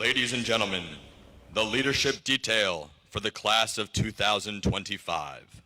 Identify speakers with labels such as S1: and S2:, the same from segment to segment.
S1: Ladies and gentlemen, the leadership detail for the class of 2025.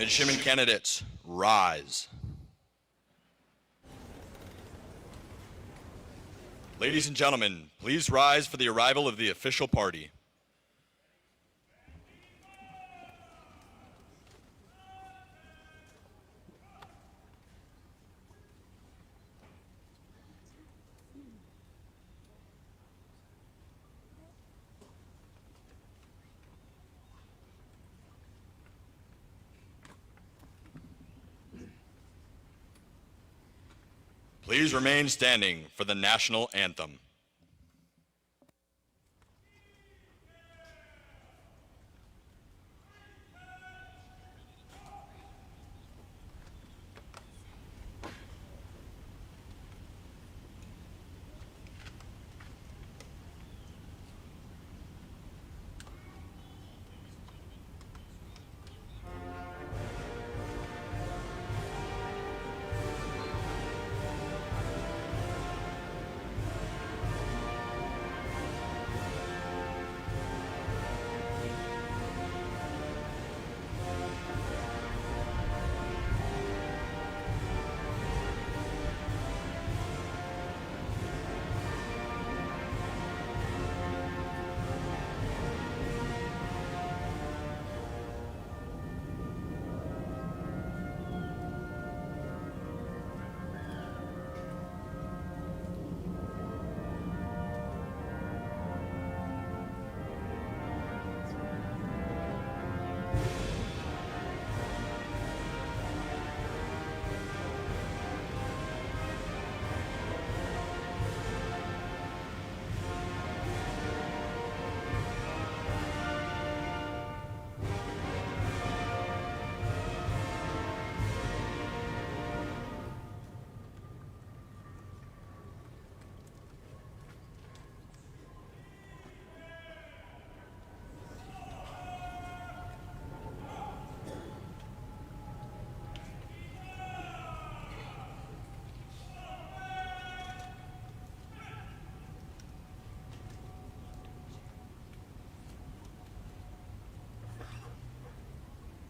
S1: Midshipman candidates, rise. Ladies and gentlemen, please rise for the arrival of the official party. Please remain standing for the national anthem.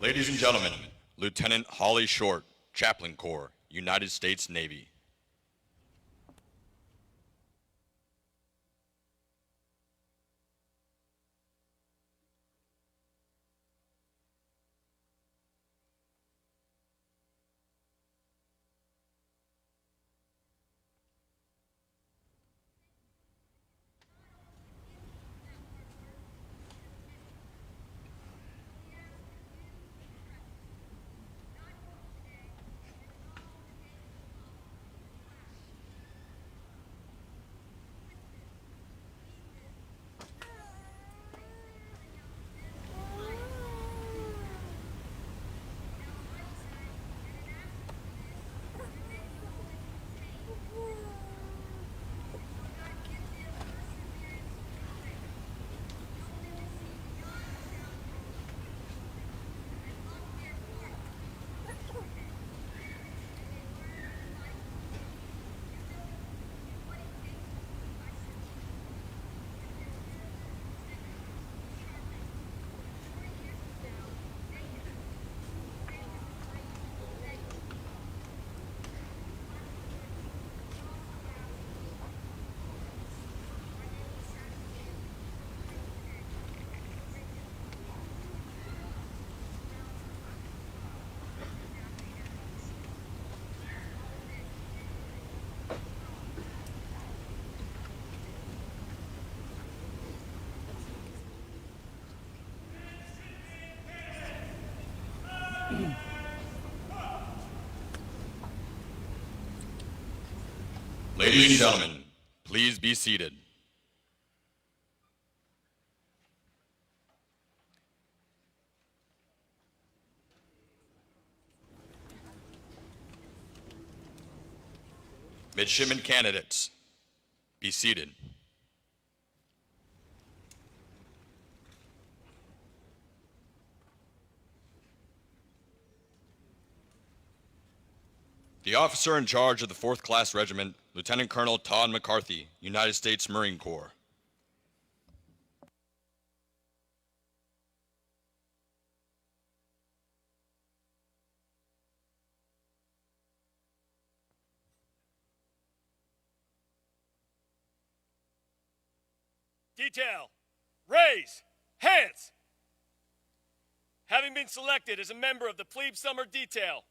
S1: Ladies and gentlemen, Lieutenant Holly Short, Chaplain Corps, United States Navy. Ladies and gentlemen, please be seated. Midshipman candidates, be seated. The officer in charge of the 4th Class Regiment, Lieutenant Colonel Todd McCarthy, United States Marine Corps.
S2: Detail, raise hands. Having been selected as a member of the Plebe Summer Detail,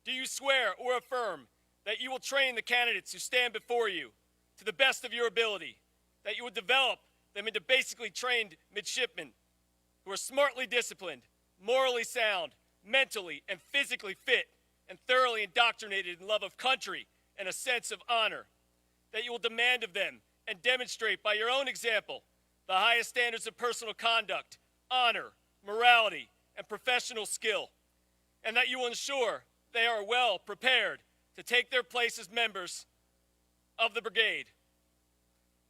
S2: do you swear or affirm that you will train the candidates who stand before you to the best of your ability, that you will develop them into basically trained midshipmen who are smartly disciplined, morally sound, mentally and physically fit, and thoroughly indoctrinated in love of country and a sense of honor, that you will demand of them and demonstrate by your own example the highest standards of personal conduct, honor, morality, and professional skill, and that you will ensure they are well prepared to take their place as members of the brigade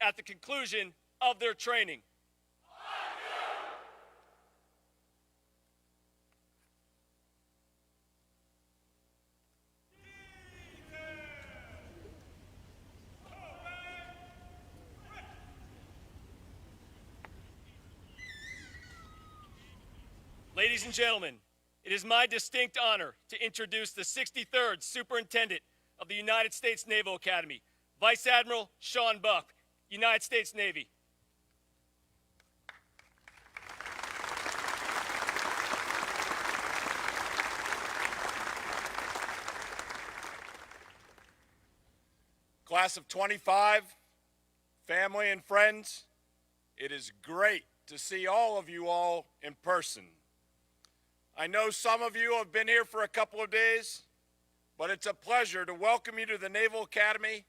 S2: at the conclusion of their training. Ladies and gentlemen, it is my distinct honor to introduce the 63rd Superintendent of the United States Naval Academy, Vice Admiral Sean Buck, United States Navy.
S3: Class of 25, family and friends, it is great to see all of you all in person. I know some of you have been here for a couple of days, but it's a pleasure to welcome you to the Naval Academy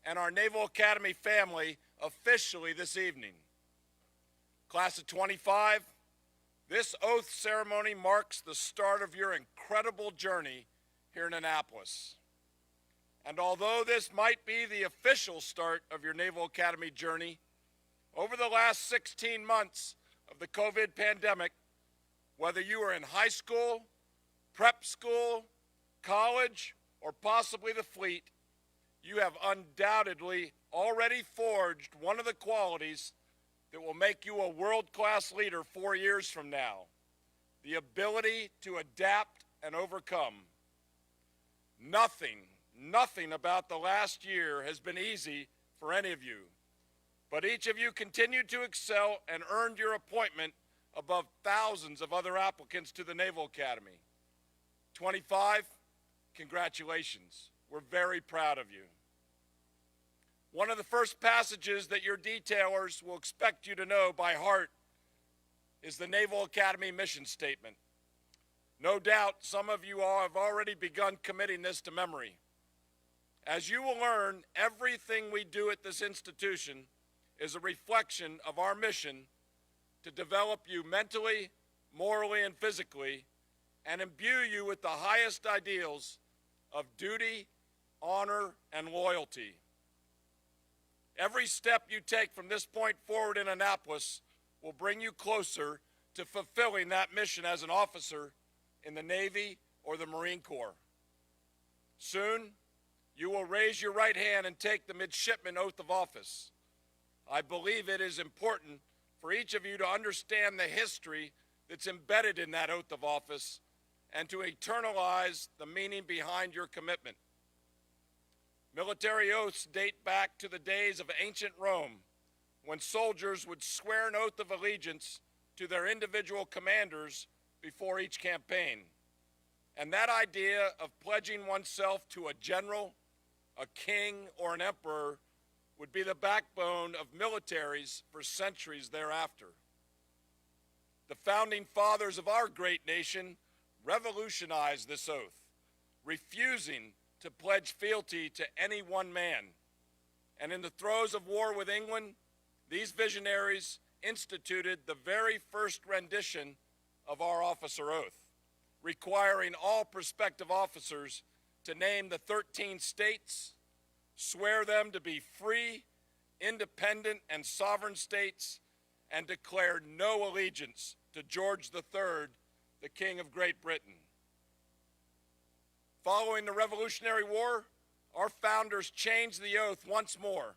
S3: and our Naval Academy family officially this evening. Class of 25, this oath ceremony marks the start of your incredible journey here in Annapolis. And although this might be the official start of your Naval Academy journey, over the last 16 months of the COVID pandemic, whether you are in high school, prep school, college, or possibly the fleet, you have undoubtedly already forged one of the qualities that will make you a world-class leader 4 years from now: the ability to adapt and overcome. Nothing about the last year has been easy for any of you, but each of you continued to excel and earned your appointment above thousands of other applicants to the Naval Academy. 25, congratulations. We're very proud of you. One of the first passages that your detailers will expect you to know by heart is the Naval Academy mission statement. No doubt some of you all have already begun committing this to memory. As you will learn, everything we do at this institution is a reflection of our mission to develop you mentally, morally, and physically, and imbue you with the highest ideals of duty, honor, and loyalty. Every step you take from this point forward in Annapolis will bring you closer to fulfilling that mission as an officer in the Navy or the Marine Corps. Soon, you will raise your right hand and take the midshipman oath of office. I believe it is important for each of you to understand the history that's embedded in that oath of office and to eternalize the meaning behind your commitment. Military oaths date back to the days of ancient Rome, when soldiers would swear an oath of allegiance to their individual commanders before each campaign. And that idea of pledging oneself to a general, a king, or an emperor would be the backbone of militaries for centuries thereafter. The founding fathers of our great nation revolutionized this oath, refusing to pledge fealty to any one man. And in the throes of war with England, these visionaries instituted the very first rendition of our officer oath, requiring all prospective officers to name the 13 states, swear them to be free, independent, and sovereign states, and declare no allegiance to George III, the King of Great Britain. Following the Revolutionary War, our founders changed the oath once more,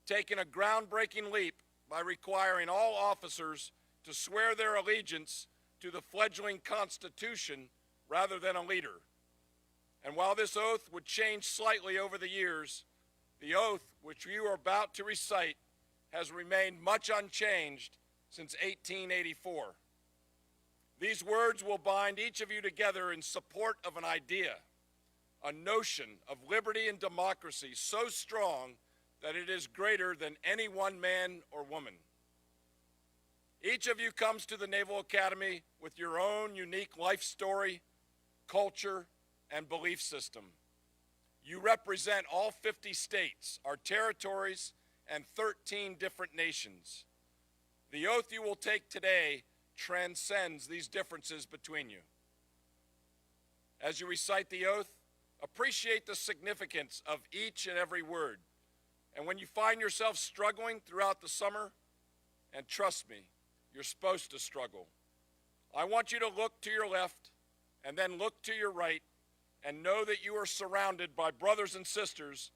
S3: taking a groundbreaking leap by requiring all officers to swear their allegiance to the fledgling Constitution rather than a leader. And while this oath would change slightly over the years, the oath which you are about to recite has remained much unchanged since 1884. These words will bind each of you together in support of an idea, a notion of liberty and democracy so strong that it is greater than any one man or woman. Each of you comes to the Naval Academy with your own unique life story, culture, and belief system. You represent all 50 states, our territories, and 13 different nations. The oath you will take today transcends these differences between you. As you recite the oath, appreciate the significance of each and every word. And when you find yourself struggling throughout the summer, and trust me, you're supposed to struggle, I want you to look to your left and then look to your right and know that you are surrounded by brothers and sisters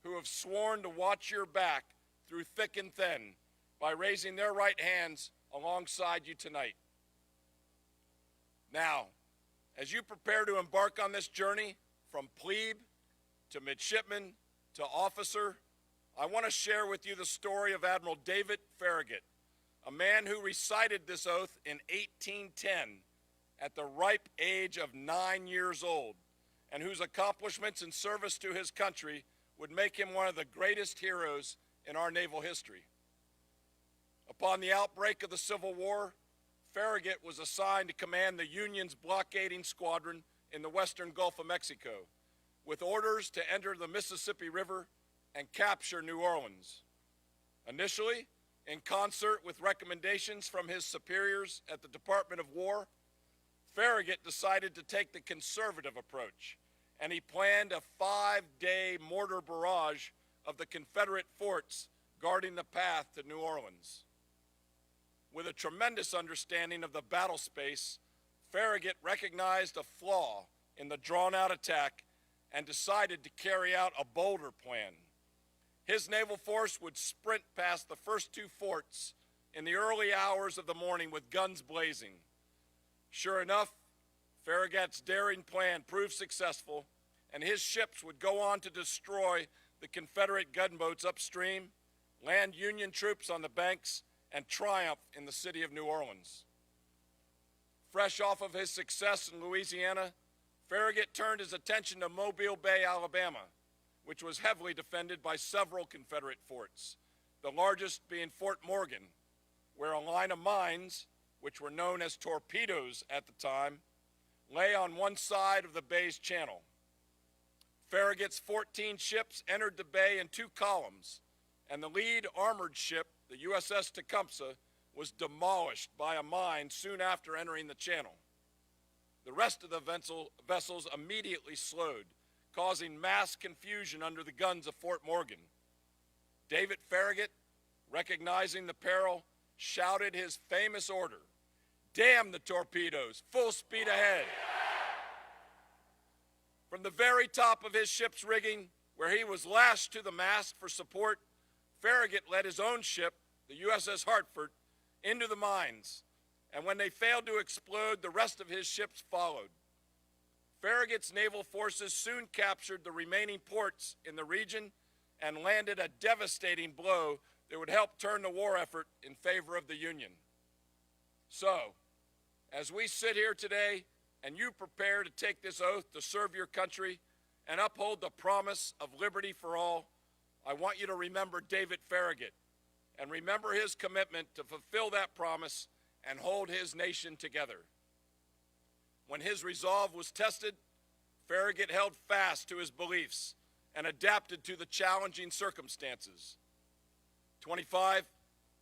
S3: who have sworn to watch your back through thick and thin by raising their right hands alongside you tonight. Now, as you prepare to embark on this journey from plebe to midshipman to officer, I want to share with you the story of Admiral David Farragut, a man who recited this oath in 1810 at the ripe age of 9 years old, and whose accomplishments in service to his country would make him one of the greatest heroes in our naval history. Upon the outbreak of the Civil War, Farragut was assigned to command the Union's blockading squadron in the western Gulf of Mexico, with orders to enter the Mississippi River and capture New Orleans. Initially, in concert with recommendations from his superiors at the Department of War, Farragut decided to take the conservative approach, and he planned a 5-day mortar barrage of the Confederate forts guarding the path to New Orleans. With a tremendous understanding of the battle space, Farragut recognized a flaw in the drawn-out attack and decided to carry out a bolder plan. His naval force would sprint past the first 2 forts in the early hours of the morning with guns blazing. Sure enough, Farragut's daring plan proved successful, and his ships would go on to destroy the Confederate gunboats upstream, land Union troops on the banks, and triumph in the city of New Orleans. Fresh off of his success in Louisiana, Farragut turned his attention to Mobile Bay, Alabama, which was heavily defended by several Confederate forts, the largest being Fort Morgan, where a line of mines, which were known as torpedoes at the time, lay on one side of the bay's channel. Farragut's 14 ships entered the bay in 2 columns, and the lead armored ship, the USS Tecumseh, was demolished by a mine soon after entering the channel. The rest of the vessels immediately slowed, causing mass confusion under the guns of Fort Morgan. David Farragut, recognizing the peril, shouted his famous order, "Damn the torpedoes, full speed ahead." From the very top of his ship's rigging, where he was lashed to the mast for support, Farragut led his own ship, the USS Hartford, into the mines, and when they failed to explode, the rest of his ships followed. Farragut's naval forces soon captured the remaining ports in the region and landed a devastating blow that would help turn the war effort in favor of the Union. So, as we sit here today and you prepare to take this oath to serve your country and uphold the promise of liberty for all, I want you to remember David Farragut and remember his commitment to fulfill that promise and hold his nation together. When his resolve was tested, Farragut held fast to his beliefs and adapted to the challenging circumstances. 25,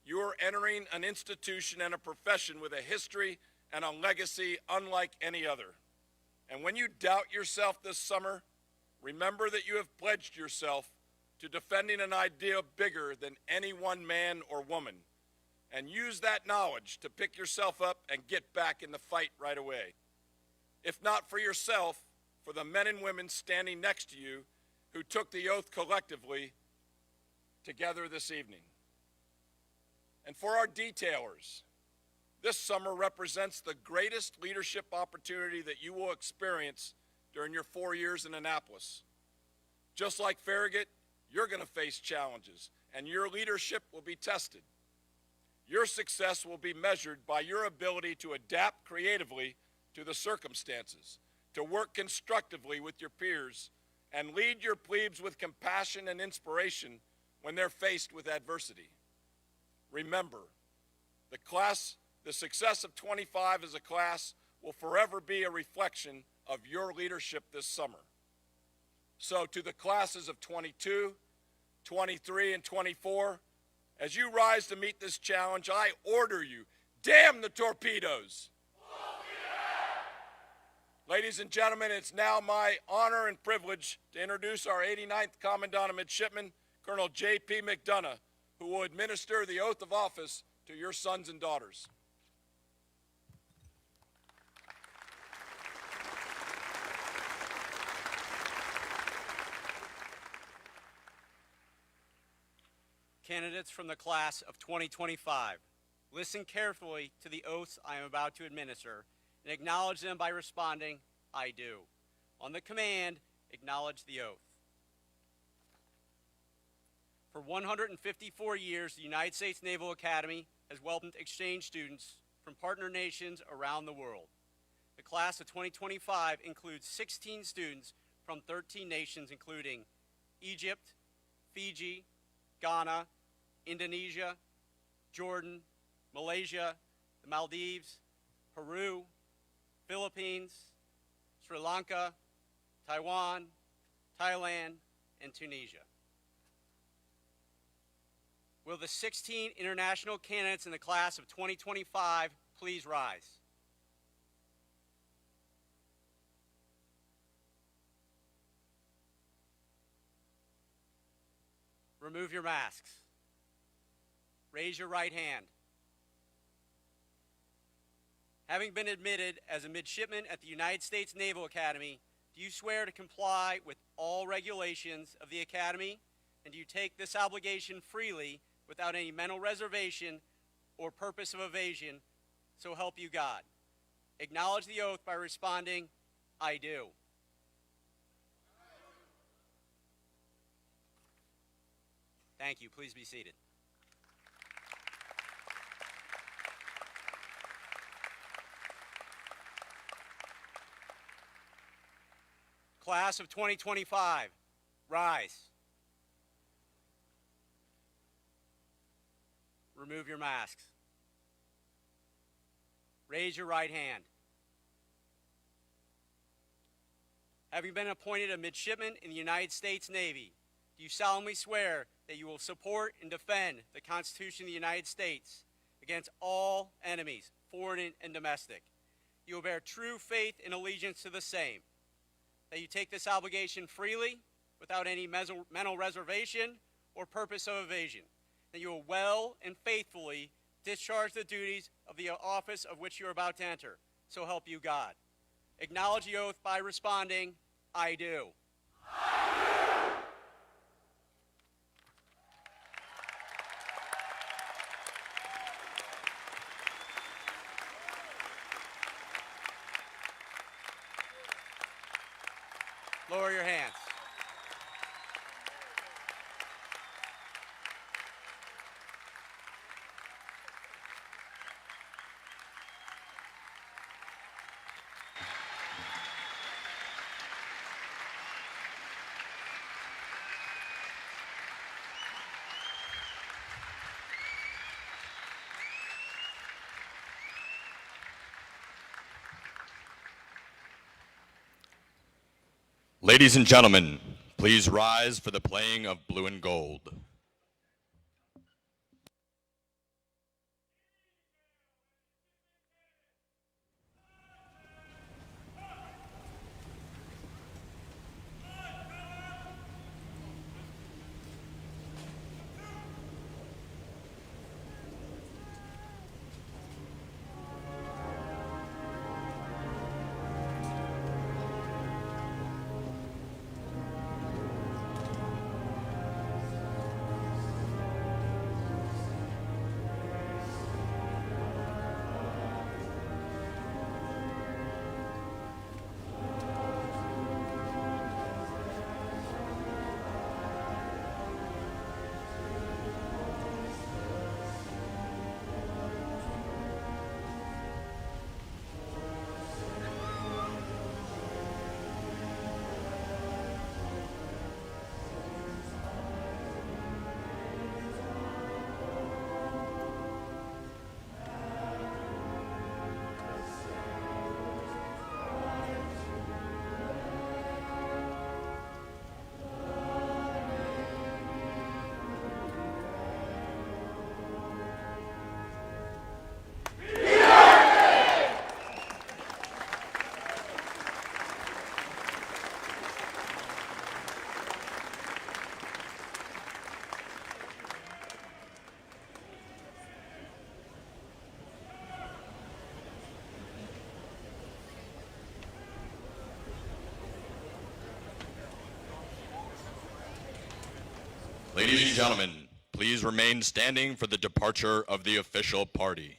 S3: you are entering an institution and a profession with a history and a legacy unlike any other. And when you doubt yourself this summer, remember that you have pledged yourself to defending an idea bigger than any one man or woman, and use that knowledge to pick yourself up and get back in the fight right away. If not for yourself, for the men and women standing next to you who took the oath collectively together this evening. And for our detailers, this summer represents the greatest leadership opportunity that you will experience during your 4 years in Annapolis. Just like Farragut, you're going to face challenges, and your leadership will be tested. Your success will be measured by your ability to adapt creatively to the circumstances, to work constructively with your peers, and lead your plebes with compassion and inspiration when they're faced with adversity. Remember, the success of 25 as a class will forever be a reflection of your leadership this summer. So to the classes of 22, 23, and 24, as you rise to meet this challenge, I order you, damn the torpedoes! Ladies and gentlemen, it's now my honor and privilege to introduce our 89th Commandant of Midshipmen, Colonel J.P. McDonough, who will administer the oath of office to your sons and daughters.
S4: Candidates from the class of 2025, listen carefully to the oaths I am about to administer and acknowledge them by responding, "I do." On the command, acknowledge the oath. For 154 years, the United States Naval Academy has welcomed exchange students from partner nations around the world. The class of 2025 includes 16 students from 13 nations, including Egypt, Fiji, Ghana, Indonesia, Jordan, Malaysia, the Maldives, Peru, Philippines, Sri Lanka, Taiwan, Thailand, and Tunisia. Will the 16 international candidates in the class of 2025 please rise? Remove your masks. Raise your right hand. Having been admitted as a midshipman at the United States Naval Academy, do you swear to comply with all regulations of the Academy, and do you take this obligation freely without any mental reservation or purpose of evasion, so help you God? Acknowledge the oath by responding, "I do." Thank you. Please be seated. Class of 2025, rise. Remove your masks. Raise your right hand. Having been appointed a midshipman in the United States Navy, do you solemnly swear that you will support and defend the Constitution of the United States against all enemies, foreign and domestic? You will bear true faith and allegiance to the same, that you take this obligation freely without any mental reservation or purpose of evasion, that you will well and faithfully discharge the duties of the office of which you are about to enter, so help you God. Acknowledge the oath by responding, "I do." Lower your hands.
S1: Ladies and gentlemen, please rise for the playing of Blue and Gold. Ladies and gentlemen, please remain standing for the departure of the official party.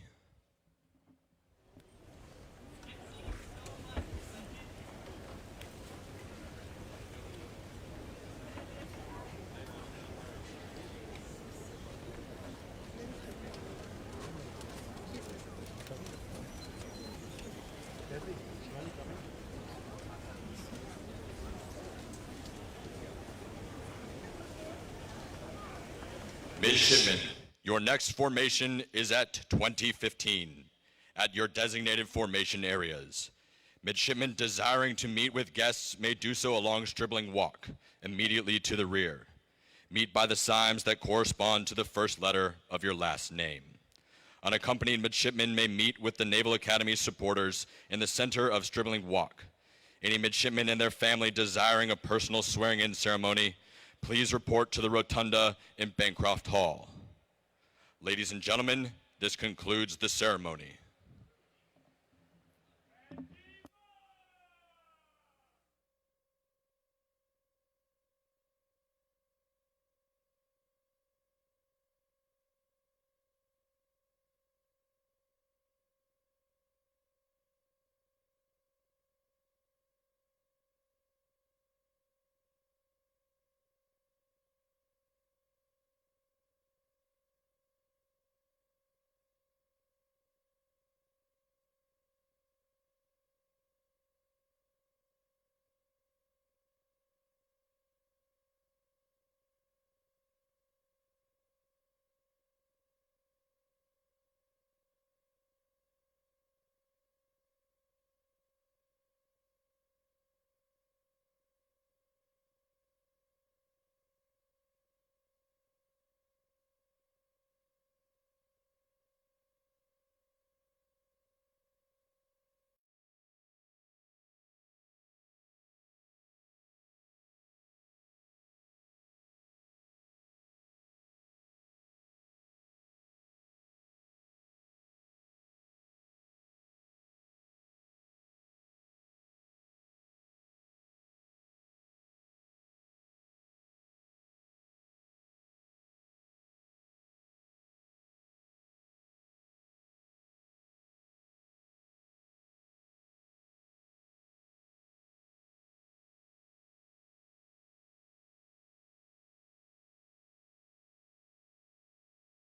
S1: Midshipmen, your next formation is at 2015 at your designated formation areas. Midshipmen desiring to meet with guests may do so along Stribling Walk, immediately to the rear. Meet by the signs that correspond to the first letter of your last name. Unaccompanied midshipmen may meet with the Naval Academy supporters in the center of Stribling Walk. Any midshipmen and their family desiring a personal swearing-in ceremony, please report to the rotunda in Bancroft Hall. Ladies and gentlemen, this concludes the ceremony.